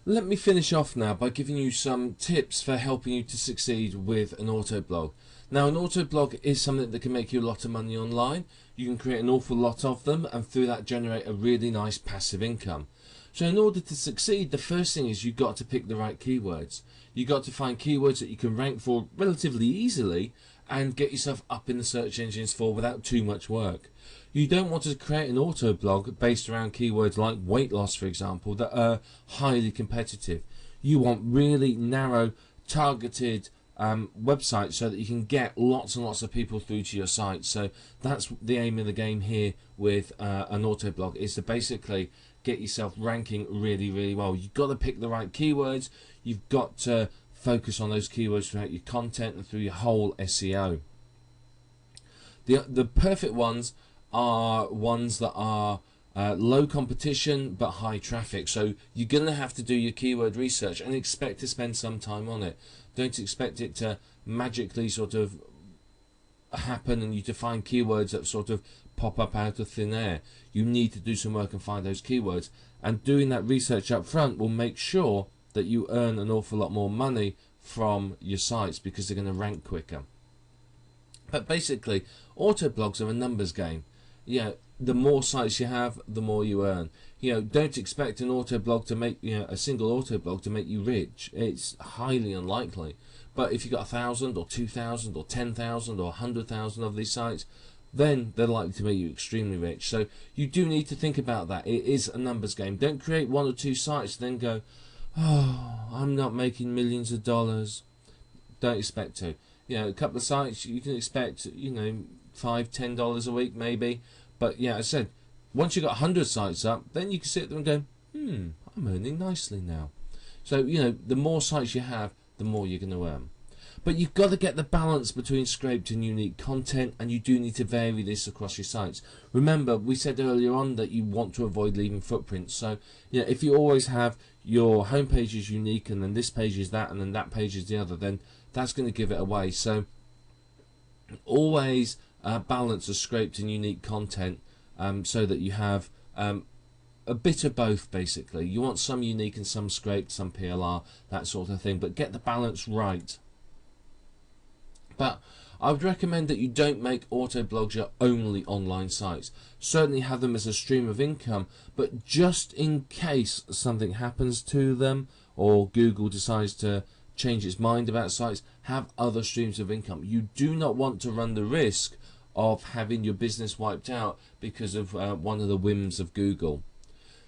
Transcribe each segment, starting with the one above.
Let me finish off now by giving you some tips for helping you to succeed with an auto blog. Now, an auto blog is something that can make you a lot of money online. You can create an awful lot of them and through that generate a really nice passive income. So in order to succeed, the first thing is you've got to pick the right keywords. You've got to find keywords that you can rank for relatively easily and get yourself up in the search engines for without too much work. You don't want to create an auto blog based around keywords like weight loss, for example, that are highly competitive. You want really narrow, targeted websites so that you can get lots and lots of people through to your site. So that's the aim of the game here with an auto blog, is to basically get yourself ranking really, really well. You've got to pick the right keywords. You've got to focus on those keywords throughout your content and through your whole SEO. The perfect ones are ones that are low competition but high traffic. So you're going to have to do your keyword research and expect to spend some time on it. Don't expect it to magically sort of happen and you to find keywords that sort of pop up out of thin air. You need to do some work and find those keywords, and doing that research up front will make sure that you earn an awful lot more money from your sites because they're going to rank quicker. But basically, auto blogs are a numbers game. The more sites you have, the more you earn. Don't expect an auto blog to make, a single auto blog to make you rich. It's highly unlikely. But if you've got 1,000 or 2,000 or 10,000 or 100,000 of these sites, then they're likely to make you extremely rich. So you do need to think about that. It is a numbers game. Don't create one or two sites and then go, oh, I'm not making millions of dollars. Don't expect to. A couple of sites you can expect, $5, $10 a week maybe. But yeah, I said, once you've got 100 sites up, then you can sit there and go, I'm earning nicely now. So, the more sites you have, the more you're going to earn. But you've got to get the balance between scraped and unique content, and you do need to vary this across your sites. Remember, we said earlier on that you want to avoid leaving footprints. So, if you always have your home page is unique, and then this page is that, and then that page is the other, then that's going to give it away. So, always balance the scraped and unique content so that you have a bit of both. Basically, you want some unique and some scraped, some PLR, that sort of thing, but get the balance right. But I would recommend that you don't make auto blogs your only online sites. Certainly have them as a stream of income, but just in case something happens to them or Google decides to change its mind about sites, have other streams of income. You do not want to run the risk of having your business wiped out because of one of the whims of Google.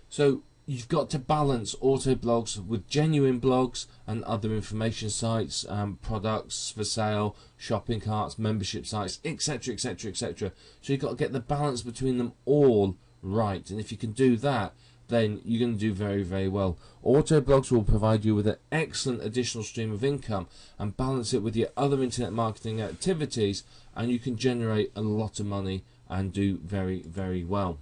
So you've got to balance auto blogs with genuine blogs and other information sites, products for sale, shopping carts, membership sites, etc, etc, etc. So you've got to get the balance between them all right, and if you can do that, then you're going to do very, very well. Auto blogs will provide you with an excellent additional stream of income, and balance it with your other internet marketing activities, and you can generate a lot of money and do very, very well.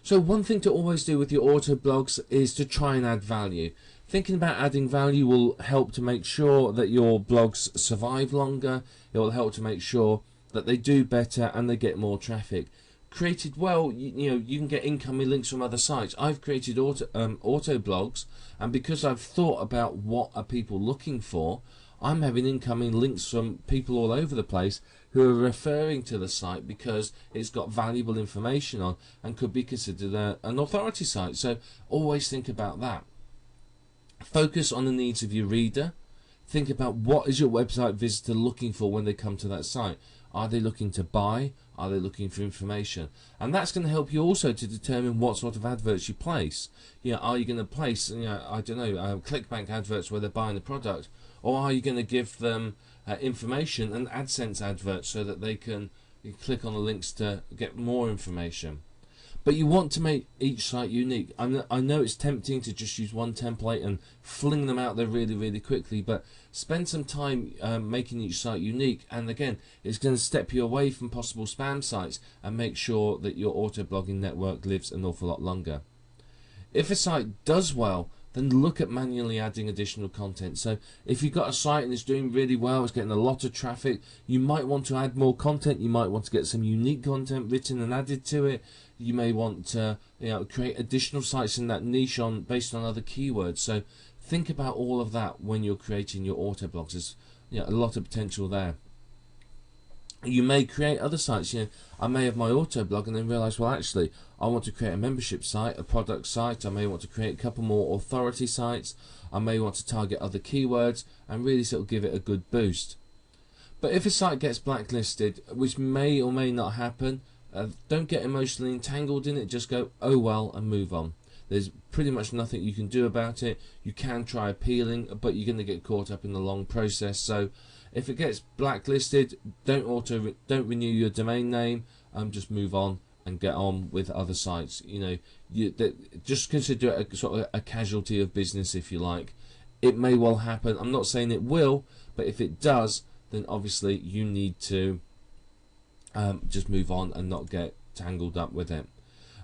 So one thing to always do with your auto blogs is to try and add value. Thinking about adding value will help to make sure that your blogs survive longer. It will help to make sure that they do better and they get more traffic. Created well, you can get incoming links from other sites. I've created auto blogs, and because I've thought about what are people looking for, I'm having incoming links from people all over the place who are referring to the site because it's got valuable information on and could be considered an authority site. So always think about that. Focus on the needs of your reader. Think about what is your website visitor looking for when they come to that site. Are they looking to buy? Are they looking for information? And that's going to help you also to determine what sort of adverts you place. Are you going to place, I don't know, ClickBank adverts where they're buying the product, or are you going to give them information and AdSense adverts so that they can click on the links to get more information? But you want to make each site unique. I know it's tempting to just use one template and fling them out there really, really quickly, but spend some time making each site unique, and again, it's going to step you away from possible spam sites and make sure that your auto blogging network lives an awful lot longer. If a site does well, then look at manually adding additional content. So if you've got a site and it's doing really well, it's getting a lot of traffic, you might want to add more content. You might want to get some unique content written and added to it. You may want to, you know, create additional sites in that niche based on other keywords. So think about all of that when you're creating your auto blogs. There's, you know, a lot of potential there. You may create other sites. You know, I may have my auto blog and then realize, well, actually I want to create a membership site, a product site. I may want to create a couple more authority sites. I may want to target other keywords and really sort of give it a good boost. But if a site gets blacklisted, which may or may not happen, don't get emotionally entangled in it. Just go, oh well, and move on. There's pretty much nothing you can do about it. You can try appealing, but you're going to get caught up in the long process. So if it gets blacklisted, don't renew your domain name. Just move on and get on with other sites. You know, just consider it a sort of a casualty of business, if you like. It may well happen. I'm not saying it will, but if it does, then obviously you need to just move on and not get tangled up with it.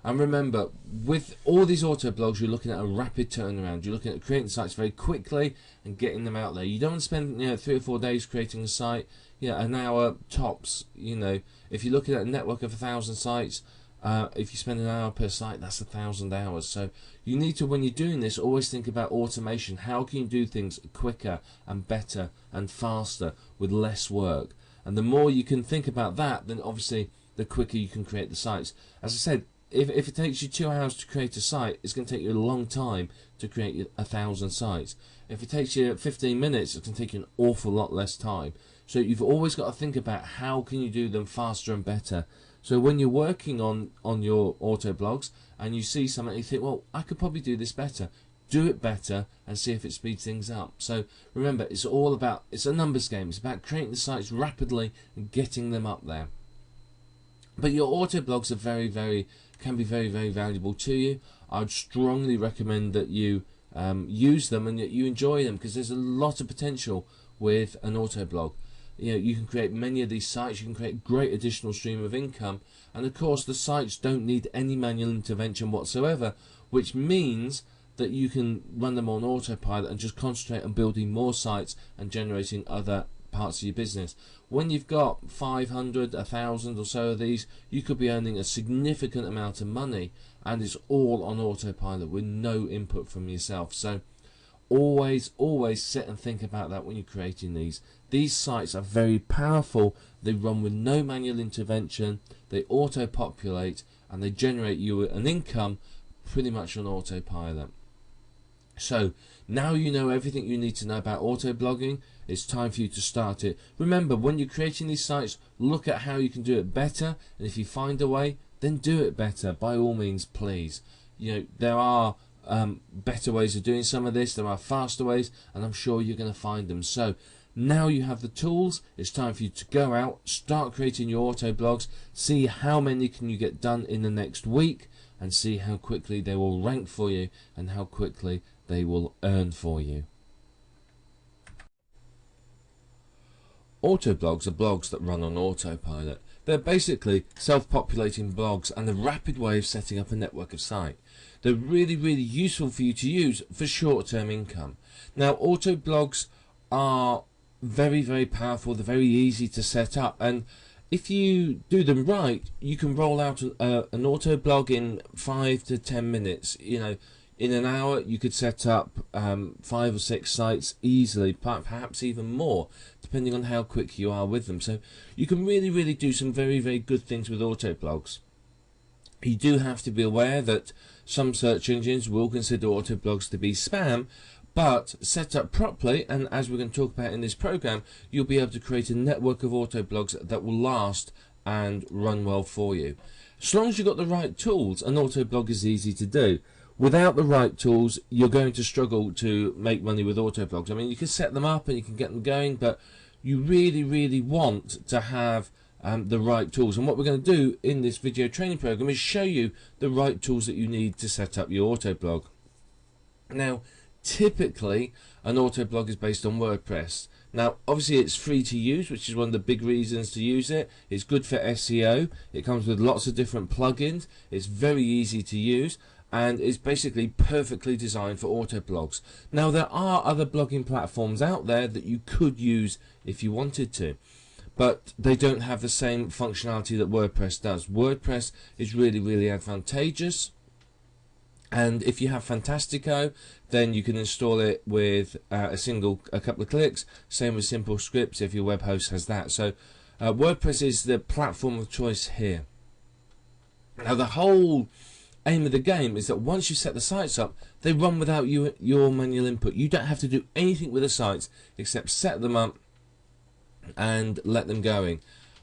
And remember, with all these auto blogs, you're looking at a rapid turnaround. You're looking at creating sites very quickly and getting them out there. You don't want to spend, you know, 3 or 4 days creating a site. You know, an hour tops. You know, if you're looking at a network of 1,000 sites, if you spend an hour per site, that's 1,000 hours. So you need to, when you're doing this, always think about automation. How can you do things quicker and better and faster with less work? And the more you can think about that, then obviously the quicker you can create the sites. As I said, if it takes you 2 hours to create a site, it's going to take you a long time to create 1,000 sites. If it takes you 15 minutes, it's going to take you an awful lot less time. So you've always got to think about how can you do them faster and better. So when you're working on your auto blogs and you see something, you think, well, I could probably do this better. Do it better and see if it speeds things up. So remember, it's all about, it's a numbers game. It's about creating the sites rapidly and getting them up there. But your auto blogs are can be very, very valuable to you. I'd strongly recommend that you use them and that you enjoy them, because there's a lot of potential with an auto blog. You know, you can create many of these sites. You can create great additional stream of income, and of course the sites don't need any manual intervention whatsoever, which means that you can run them on autopilot and just concentrate on building more sites and generating other parts of your business. When you've got 500, 1,000 or so of these, you could be earning a significant amount of money, and it's all on autopilot with no input from yourself. So always sit and think about that when you're creating these. These sites are very powerful. They run with no manual intervention, they auto-populate, and they generate you an income pretty much on autopilot. So now you know everything you need to know about auto blogging. It's time for you to start it. Remember, when you're creating these sites, look at how you can do it better, and if you find a way, then do it better. By all means, please. You know, there are better ways of doing some of this. There are faster ways, and I'm sure you're going to find them. So now you have the tools. It's time for you to go out, start creating your auto blogs, see how many can you get done in the next week, and see how quickly they will rank for you and how quickly they will earn for you. Auto blogs are blogs that run on autopilot. They're basically self-populating blogs and a rapid way of setting up a network of sites. They're really, really useful for you to use for short-term income. Now, auto blogs are very, very powerful. They're very easy to set up, and if you do them right, you can roll out an auto blog in 5 to 10 minutes. You know, in an hour you could set up 5 or 6 sites easily, perhaps even more, depending on how quick you are with them. So you can really, really do some very, very good things with auto blogs. You do have to be aware that some search engines will consider auto blogs to be spam, but set up properly, and as we're going to talk about in this program, you'll be able to create a network of auto blogs that will last and run well for you. As long as you've got the right tools, an auto blog is easy to do. Without the right tools, you're going to struggle to make money with auto blogs. I mean, you can set them up and you can get them going, but you really, really want to have the right tools. And what we're going to do in this video training program is show you the right tools that you need to set up your auto blog. Now, typically an auto blog is based on WordPress. Now obviously it's free to use, which is one of the big reasons to use it. It's good for SEO. It comes with lots of different plugins. It's very easy to use, and it's basically perfectly designed for auto blogs. Now there are other blogging platforms out there that you could use if you wanted to, but they don't have the same functionality that WordPress does. WordPress is really advantageous, and if you have Fantastico, then you can install it with a couple of clicks. Same with Simple Scripts if your web host has that. So WordPress is the platform of choice here. Now the whole aim of the game is that once you set the sites up, they run without your manual input. You don't have to do anything with the sites except set them up and let them going.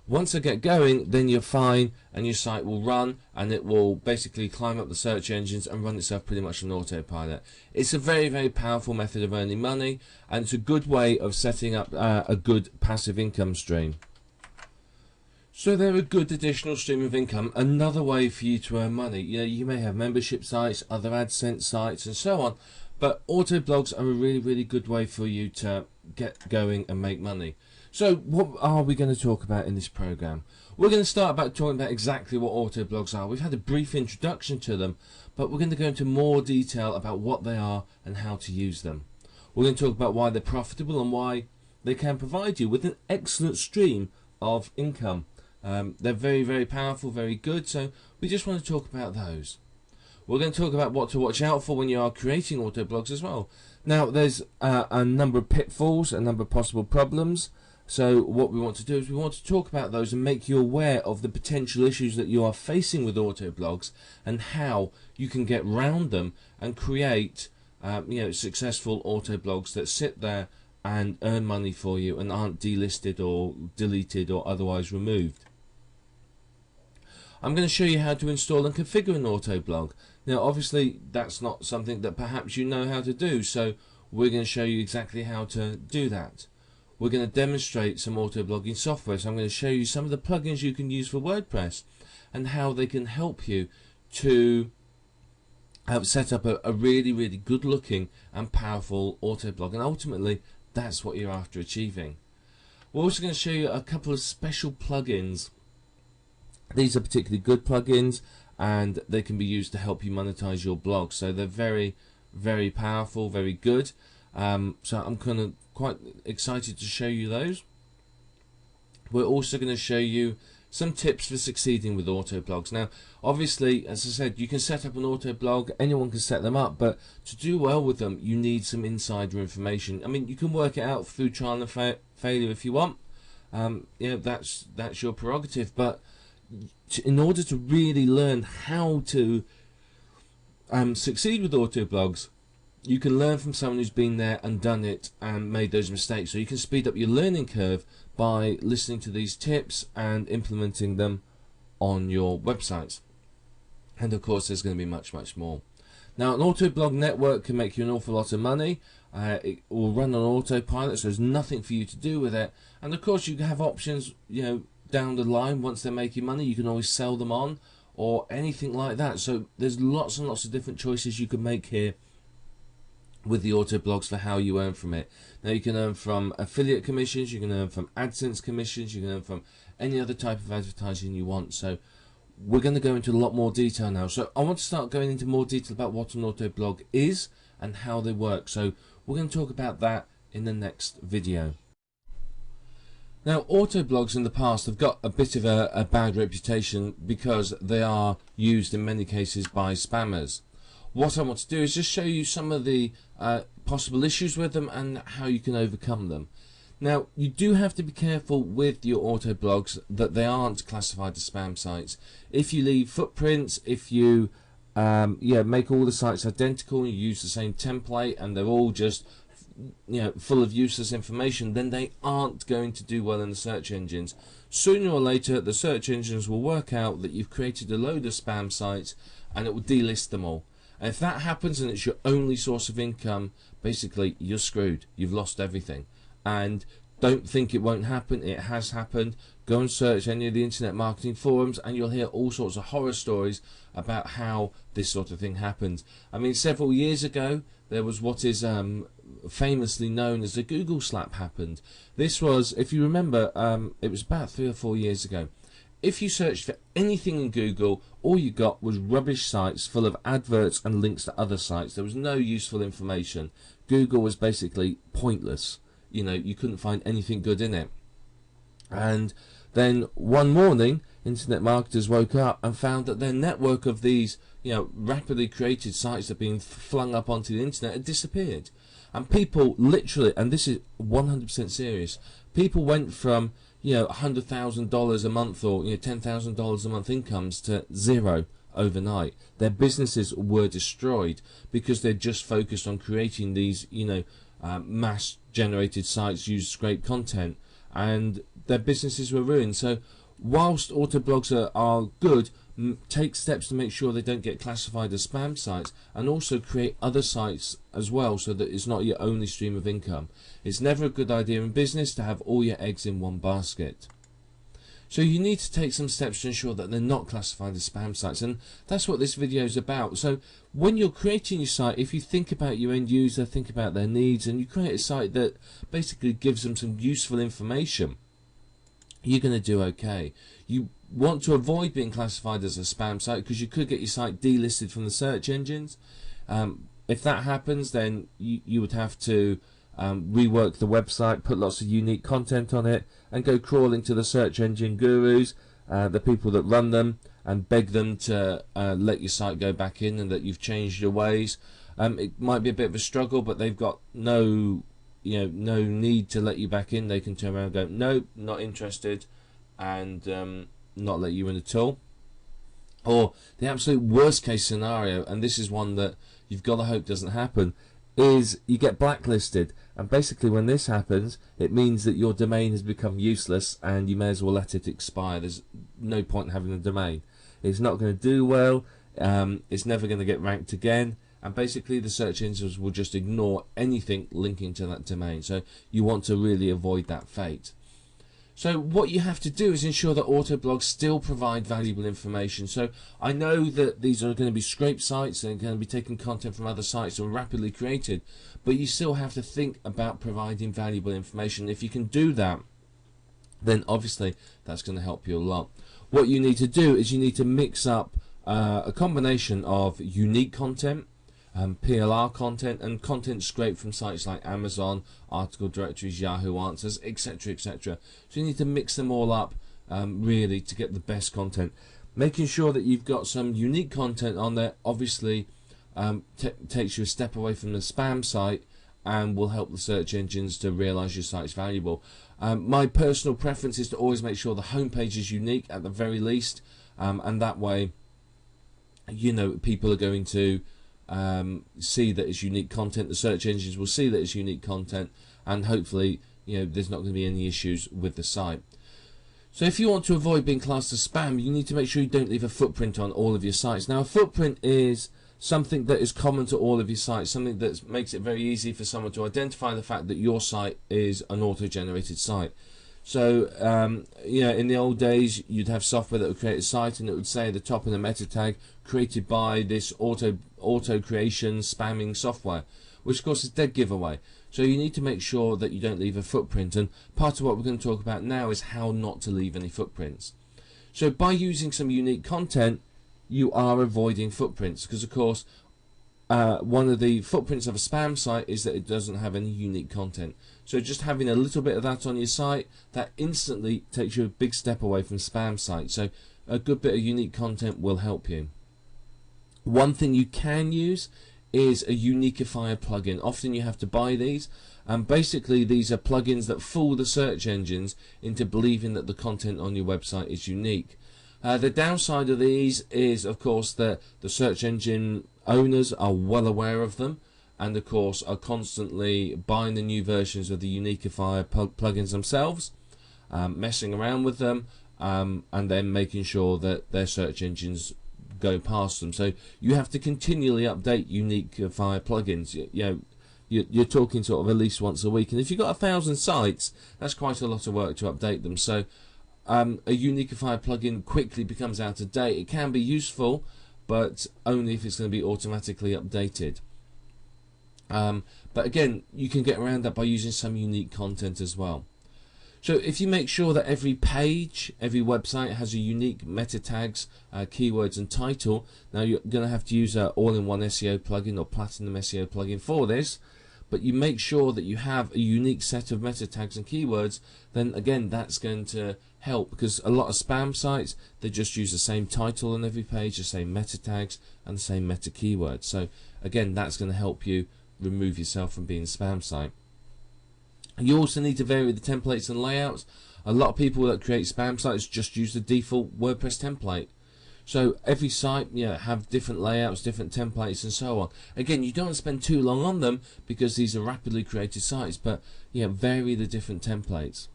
Once they get going, then you're fine, and your site will run, and it will basically climb up the search engines and run itself pretty much on autopilot. It's a very powerful method of earning money, and it's a good way of setting up a good passive income stream. So they're a good additional stream of income, another way for you to earn money. You know, you may have membership sites, other AdSense sites, and so on, but auto blogs are a really good way for you to get going and make money. So what are we going to talk about in this program? We're going to start by talking about exactly what auto blogs are. We've had a brief introduction to them, but we're going to go into more detail about what they are and how to use them. We're going to talk about why they're profitable and why they can provide you with an excellent stream of income. They're very powerful, very good, so we just want to talk about those. We're going to talk about what to watch out for when you are creating auto blogs as well. Now there's a number of pitfalls, a number of possible problems. So what we want to do is we want to talk about those and make you aware of the potential issues that you are facing with auto blogs and how you can get round them and create successful auto blogs that sit there and earn money for you and aren't delisted or deleted or otherwise removed. I'm going to show you how to install and configure an auto blog. Now obviously that's not something that perhaps you know how to do, so we're going to show you exactly how to do that. We're going to demonstrate some auto blogging software, so I'm going to show you some of the plugins you can use for WordPress and how they can help you to set up a really good looking and powerful auto blog, and ultimately that's what you're after achieving. We're also going to show you a couple of special plugins. These are particularly good plugins and they can be used to help you monetize your blog, so they're very powerful, very good. So I'm quite excited to show you those. We're also going to show you some tips for succeeding with auto blogs. Now obviously, as I said, you can set up an auto blog, anyone can set them up, but to do well with them you need some insider information. I mean, you can work it out through trial and failure if you want. That's your prerogative, but in order to really learn how to succeed with auto blogs, you can learn from someone who's been there and done it and made those mistakes. So you can speed up your learning curve by listening to these tips and implementing them on your websites. And of course there's going to be much more. Now an auto blog network can make you an awful lot of money. It will run on autopilot, so there's nothing for you to do with it. And of course you can have options, down the line. Once they're making money, you can always sell them on or anything like that. So there's lots and lots of different choices you can make here with the auto blogs for how you earn from it. Now you can earn from affiliate commissions, you can earn from AdSense commissions, you can earn from any other type of advertising you want. So we're going to go into a lot more detail now. So I want to start going into more detail about what an auto blog is and how they work. So we're going to talk about that in the next video. Now auto blogs in the past have got a bit of a bad reputation because they are used in many cases by spammers. What I want to do is just show you some of the possible issues with them and how you can overcome them. Now you do have to be careful with your auto blogs that they aren't classified as spam sites. If you leave footprints, if you make all the sites identical and you use the same template and they're all just full of useless information, then they aren't going to do well in the search engines. Sooner or later the search engines will work out that you've created a load of spam sites and it will delist them all. And if that happens and it's your only source of income, basically you're screwed. You've lost everything. And don't think it won't happen. It has happened. Go and search any of the internet marketing forums and you'll hear all sorts of horror stories about how this sort of thing happens. I mean, several years ago there was what is famously known as the Google slap happened. This was, if you remember, it was about 3 or 4 years ago. if you searched for anything in Google, all you got was rubbish sites full of adverts and links to other sites. There was no useful information. Google was basically pointless. You know, you couldn't find anything good in it. And then one morning, internet marketers woke up and found that their network of these, you know, rapidly created sites that had been flung up onto the internet had disappeared. And people literally, and this is 100% serious, people went from, you know, $100,000 a month or, you know, $10,000 a month incomes to zero overnight. Their businesses were destroyed because they're just focused on creating these, you know, mass generated sites, use scrape content, and their businesses were ruined. So whilst autoblogs are good, take steps to make sure they don't get classified as spam sites, and also create other sites as well so that it's not your only stream of income. It's never a good idea in business to have all your eggs in one basket. So you need to take some steps to ensure that they're not classified as spam sites, and that's what this video is about. So when you're creating your site, if you think about your end user, think about their needs, and you create a site that basically gives them some useful information, you're going to do okay. You want to avoid being classified as a spam site because you could get your site delisted from the search engines. If that happens, then you would have to rework the website, put lots of unique content on it, and go crawling to the search engine gurus, the people that run them, and beg them to let your site go back in and that you've changed your ways. It might be a bit of a struggle, but they've got no need to let you back in. They can turn around and go, nope, not interested, and not let you in at all. Or the absolute worst case scenario, and this is one that you've got to hope doesn't happen, is you get blacklisted. And basically when this happens, it means that your domain has become useless and you may as well let it expire. There's no point in having a domain. It's not going to do well, it's never going to get ranked again, and basically the search engines will just ignore anything linking to that domain. So you want to really avoid that fate. So what you have to do is ensure that autoblogs still provide valuable information. So I know that these are going to be scrape sites and going to be taking content from other sites that are rapidly created, but you still have to think about providing valuable information. If you can do that, then obviously that's going to help you a lot. What you need to do is you need to mix up a combination of unique content, PLR content, and content scraped from sites like Amazon, article directories, Yahoo Answers, etc., etc. So you need to mix them all up really to get the best content. Making sure that you've got some unique content on there obviously takes you a step away from the spam site and will help the search engines to realize your site's valuable. My personal preference is to always make sure the homepage is unique at the very least, and that way, you know, people are going to see that it's unique content. The search engines will see that it's unique content, and hopefully, you know, there's not going to be any issues with the site. So if you want to avoid being classed as spam, you need to make sure you don't leave a footprint on all of your sites. Now, a footprint is something that is common to all of your sites, something that makes it very easy for someone to identify the fact that your site is an auto-generated site. So, you know, in the old days, you'd have software that would create a site and it would say at the top in the meta tag, created by this auto creation spamming software, which of course is dead giveaway. So you need to make sure that you don't leave a footprint, and part of what we're going to talk about now is how not to leave any footprints. So by using some unique content, you are avoiding footprints, because of course one of the footprints of a spam site is that it doesn't have any unique content. So just having a little bit of that on your site, that instantly takes you a big step away from spam sites. So a good bit of unique content will help you. One thing you can use is a Uniqueifier plugin. Often you have to buy these, and basically these are plugins that fool the search engines into believing that the content on your website is unique. The downside of these is, of course, that the search engine owners are well aware of them, and of course are constantly buying the new versions of the Uniqueifier plugins themselves, messing around with them, and then making sure that their search engines go past them. So you have to continually update Uniqueifier plugins. You know, you're talking sort of at least once a week, and if you've got 1,000 sites, that's quite a lot of work to update them. So a Uniqueifier plugin quickly becomes out of date. It can be useful, but only if it's going to be automatically updated. But again, you can get around that by using some unique content as well. So if you make sure that every page, every website has a unique meta tags, keywords and title, now you're going to have to use an all-in-one SEO plugin or Platinum SEO plugin for this, but you make sure that you have a unique set of meta tags and keywords, then again that's going to help, because a lot of spam sites, they just use the same title on every page, the same meta tags and the same meta keywords. So again, that's going to help you remove yourself from being a spam site. You also need to vary the templates and layouts. A lot of people that create spam sites just use the default WordPress template. So every site, have different layouts, different templates and so on. Again, you don't want to spend too long on them because these are rapidly created sites, but vary the different templates.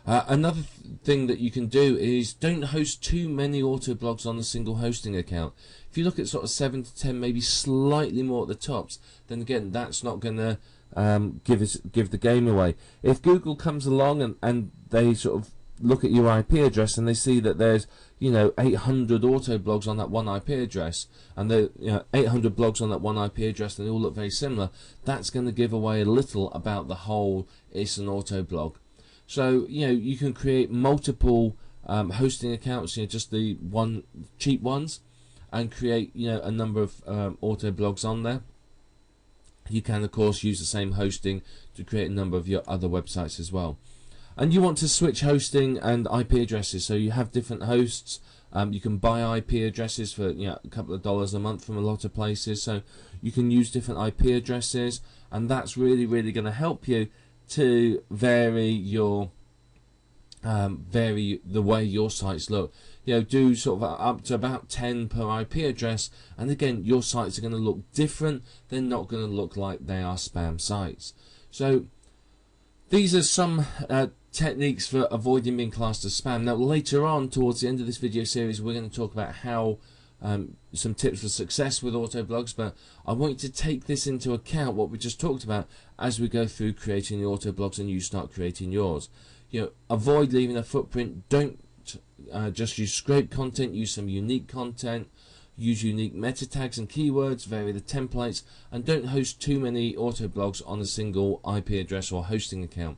Another thing that you can do is don't host too many auto blogs on a single hosting account. If you look at sort of 7 to 10, maybe slightly more at the tops, then again that's not going to give the game away. If Google comes along and they sort of look at your IP address and they see that there's 800 auto blogs on that one IP address, and the 800 blogs on that one IP address, and they all look very similar, that's going to give away a little about the whole it's an auto blog. So you can create multiple hosting accounts, just the cheap ones, and create a number of auto blogs on there. You can of course use the same hosting to create a number of your other websites as well. And you want to switch hosting and IP addresses, so you have different hosts. You can buy IP addresses for a couple of dollars a month from a lot of places, so you can use different IP addresses, and that's really going to help you to vary your the way your sites look. Do sort of up to about 10 per IP address, and again your sites are going to look different. They're not going to look like they are spam sites. So these are some techniques for avoiding being classed as spam. Now later on, towards the end of this video series, we're going to talk about how some tips for success with auto blogs, but I want you to take this into account, what we just talked about, as we go through creating the auto blogs and you start creating yours. Avoid leaving a footprint. Don't just use scraped content, use some unique content, use unique meta tags and keywords, vary the templates, and don't host too many auto blogs on a single IP address or hosting account.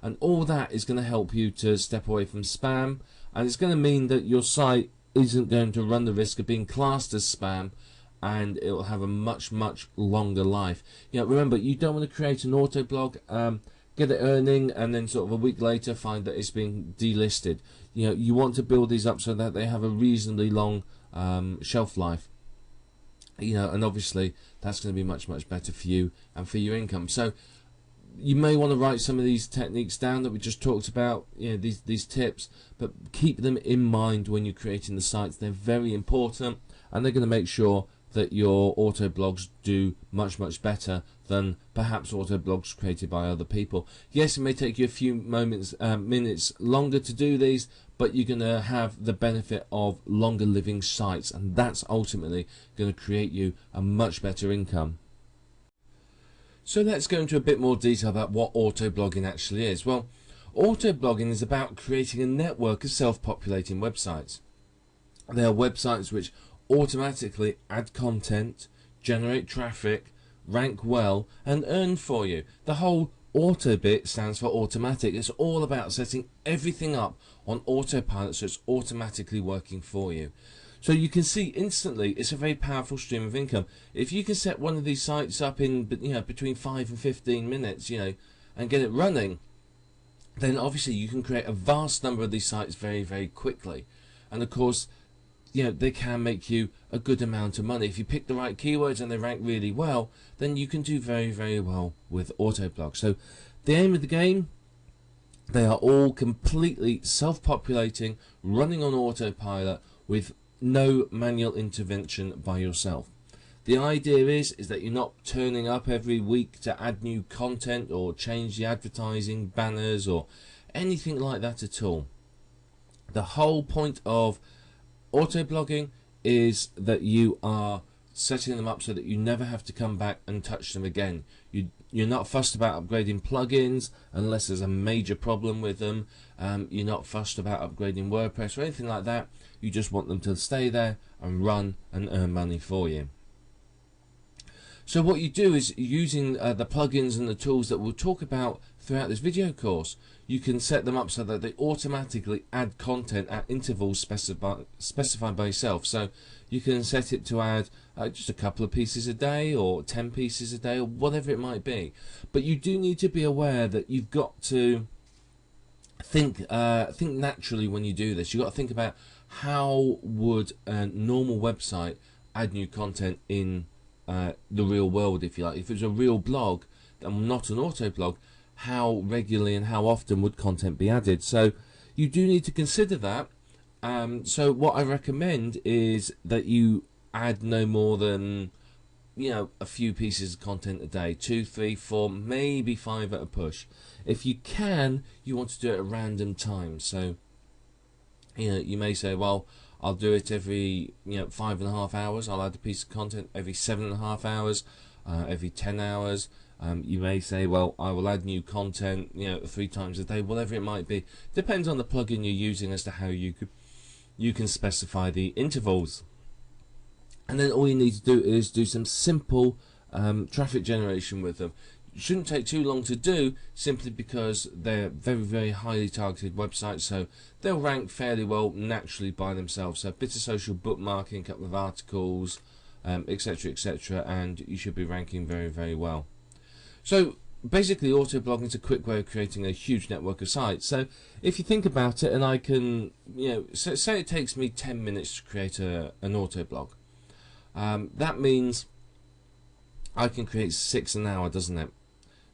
And all that is going to help you to step away from spam, and it's going to mean that your site isn't going to run the risk of being classed as spam, and it will have a much longer life. Remember, you don't want to create an auto blog, get it earning, and then sort of a week later find that it's being delisted. You want to build these up so that they have a reasonably long shelf life. And obviously that's going to be much better for you and for your income. So you may want to write some of these techniques down that we just talked about, these tips, but keep them in mind when you're creating the sites. They're very important, and they're going to make sure that your auto blogs do much better than perhaps auto blogs created by other people. Yes, it may take you a few minutes longer to do these, but you're going to have the benefit of longer living sites, and that's ultimately going to create you a much better income. So let's go into a bit more detail about what auto blogging actually is. Well, auto blogging is about creating a network of self-populating websites. They are websites which automatically add content, generate traffic, rank well, and earn for you. The whole auto bit stands for automatic. It's all about setting everything up on autopilot so it's automatically working for you. So you can see instantly it's a very powerful stream of income. If you can set one of these sites up in between 5 and 15 minutes, and get it running, then obviously you can create a vast number of these sites very quickly. And of course, they can make you a good amount of money. If you pick the right keywords and they rank really well, then you can do very well with auto blogs. So the aim of the game, they are all completely self-populating, running on autopilot with no manual intervention by yourself. The idea is that you're not turning up every week to add new content or change the advertising banners or anything like that at all. The whole point of auto blogging is that you are setting them up so that you never have to come back and touch them again. You're not fussed about upgrading plugins unless there's a major problem with them. You're not fussed about upgrading WordPress or anything like that. You just want them to stay there and run and earn money for you. So what you do is using the plugins and the tools that we'll talk about throughout this video course. You can set them up so that they automatically add content at intervals specified by yourself. So you can set it to add just a couple of pieces a day, or 10 pieces a day, or whatever it might be. But you do need to be aware that you've got to think naturally when you do this. You've got to think about how would a normal website add new content in the real world, if you like. If it was a real blog and not an auto blog, how regularly and how often would content be added? So you do need to consider that. So what I recommend is that you add no more than, a few pieces of content a day, 2, 3, 4, maybe 5 at a push. If you can, you want to do it at random times. So you may say, well, I'll do it every 5.5 hours. I'll add a piece of content every 7.5 hours, every 10 hours. You may say, well, I will add new content 3 times a day, whatever it might be. Depends on the plugin you're using as to how you can specify the intervals. And then all you need to do is do some simple traffic generation with them. It shouldn't take too long to do, simply because they're very, very highly targeted websites, so they'll rank fairly well naturally by themselves. So a bit of social bookmarking, a couple of articles, etc., etc., and you should be ranking very, very well. So basically, autoblogging is a quick way of creating a huge network of sites. So if you think about it, and I can, say it takes me 10 minutes to create an autoblog. That means I can create 6 an hour, doesn't it?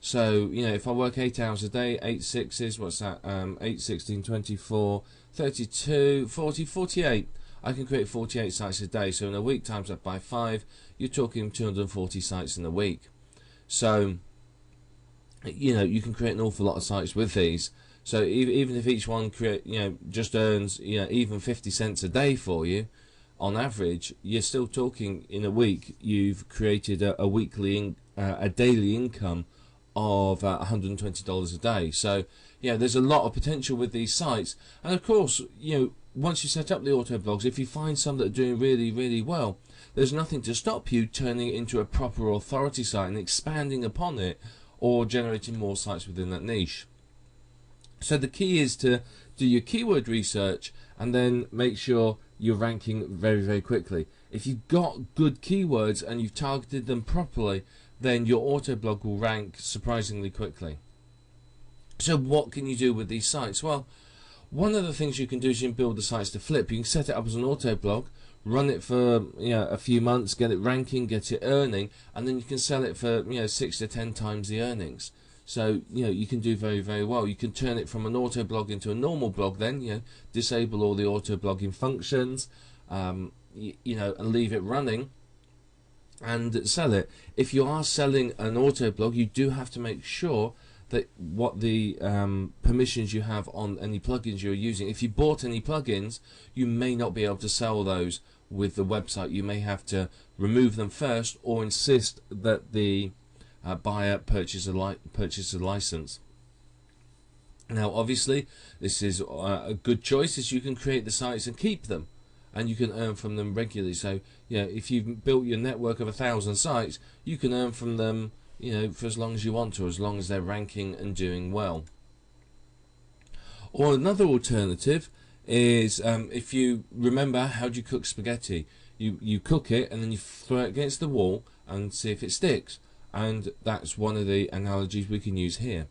So, if I work 8 hours a day, 8 6s, what's that? 8, 16, 24, 32, 40, 48. I can create 48 sites a day. So in a week, times that by 5, you're talking 240 sites in a week. So, you can create an awful lot of sites with these. So even if each one just earns even 50 cents a day for you, on average, you're still talking in a week you've created a daily income of $120 a day. So there's a lot of potential with these sites. And of course, once you set up the auto blogs, if you find some that are doing really, really well, there's nothing to stop you turning it into a proper authority site and expanding upon it, or generating more sites within that niche. So the key is to do your keyword research and then make sure you're ranking very, very quickly. If you've got good keywords and you've targeted them properly, then your auto blog will rank surprisingly quickly. So what can you do with these sites? Well, one of the things you can do is you can build the sites to flip. You can set it up as an auto blog, run it for a few months, get it ranking, get it earning, and then you can sell it for 6 to 10 times the earnings. So you can do very, very well. You can turn it from an auto blog into a normal blog, then disable all the auto blogging functions, and leave it running and sell it. If you are selling an auto blog, you do have to make sure that what the permissions you have on any plugins you're using. If you bought any plugins, you may not be able to sell those with the website. You may have to remove them first, or insist that the buyer purchase a license. Now obviously this is a good choice, as you can create the sites and keep them, and you can earn from them regularly. So if you've built your network of 1,000 sites, you can earn from them for as long as you want to, as long as they're ranking and doing well. Or another alternative is, if you remember, how do you cook spaghetti? You cook it and then you throw it against the wall and see if it sticks. And that's one of the analogies we can use here.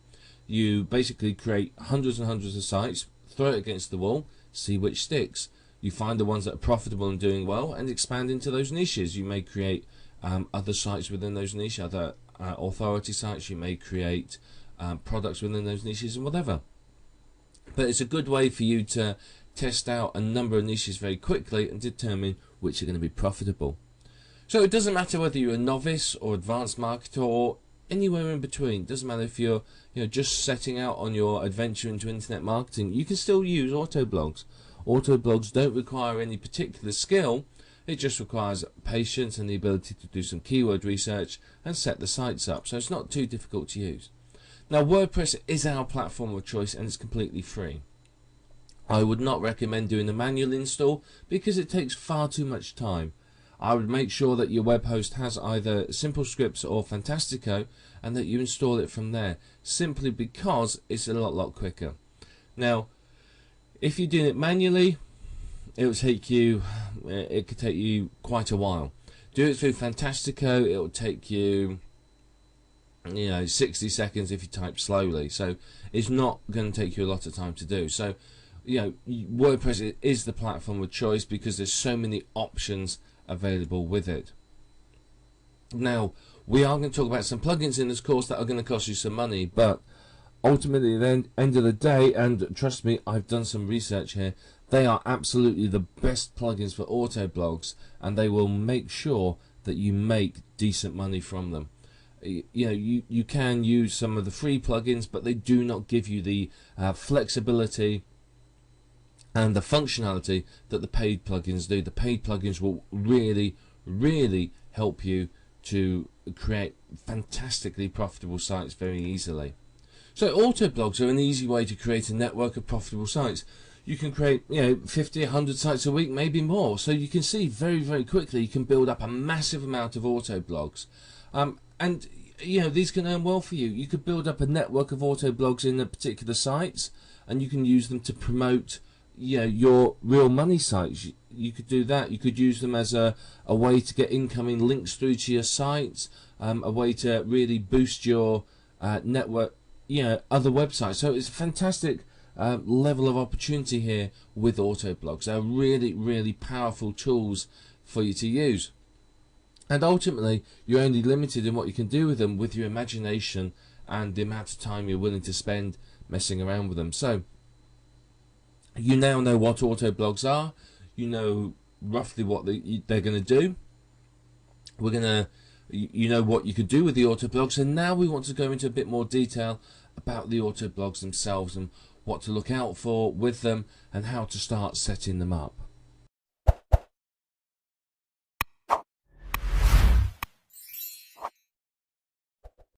You basically create hundreds and hundreds of sites, throw it against the wall, see which sticks. You find the ones that are profitable and doing well, and expand into those niches. You may create other sites within those niches, other authority sites. You may create products within those niches and whatever. But it's a good way for you to test out a number of niches very quickly and determine which are going to be profitable. So it doesn't matter whether you're a novice or advanced marketer or anywhere in between. It doesn't matter if you're just setting out on your adventure into internet marketing. You can still use auto blogs. Auto blogs don't require any particular skill. It just requires patience and the ability to do some keyword research and set the sites up. So it's not too difficult to use. Now WordPress is our platform of choice, and it's completely free. I would not recommend doing a manual install because it takes far too much time. I would make sure that your web host has either SimpleScripts or Fantastico, and that you install it from there, simply because it's a lot quicker. Now, if you're doing it manually, it could take you quite a while. Do it through Fantastico, it will take you 60 seconds if you type slowly, so it's not going to take you a lot of time to do. So WordPress is the platform of choice because there's so many options available with it. Now, we are going to talk about some plugins in this course that are going to cost you some money, but ultimately at the end of the day, and trust me, I've done some research here, they are absolutely the best plugins for auto blogs, and they will make sure that you make decent money from them. You can use some of the free plugins, but they do not give you the flexibility and the functionality that the paid plugins do. The paid plugins will really help you to create fantastically profitable sites very easily. So auto blogs are an easy way to create a network of profitable sites. You can create 50, 100 sites a week, maybe more. So you can see very quickly you can build up a massive amount of auto blogs. And these can earn well for you. You could build up a network of auto blogs in a particular sites, and you can use them to promote your real money sites. You could do that. You could use them as a way to get incoming links through to your sites, a way to really boost your network, other websites. So it's a fantastic level of opportunity here with auto blogs. They're really powerful tools for you to use. And ultimately, you're only limited in what you can do with them with your imagination and the amount of time you're willing to spend messing around with them. So, you now know what auto blogs are. You know roughly what they're going to do. You know what you could do with the auto blogs, and now we want to go into a bit more detail about the auto blogs themselves and what to look out for with them and how to start setting them up.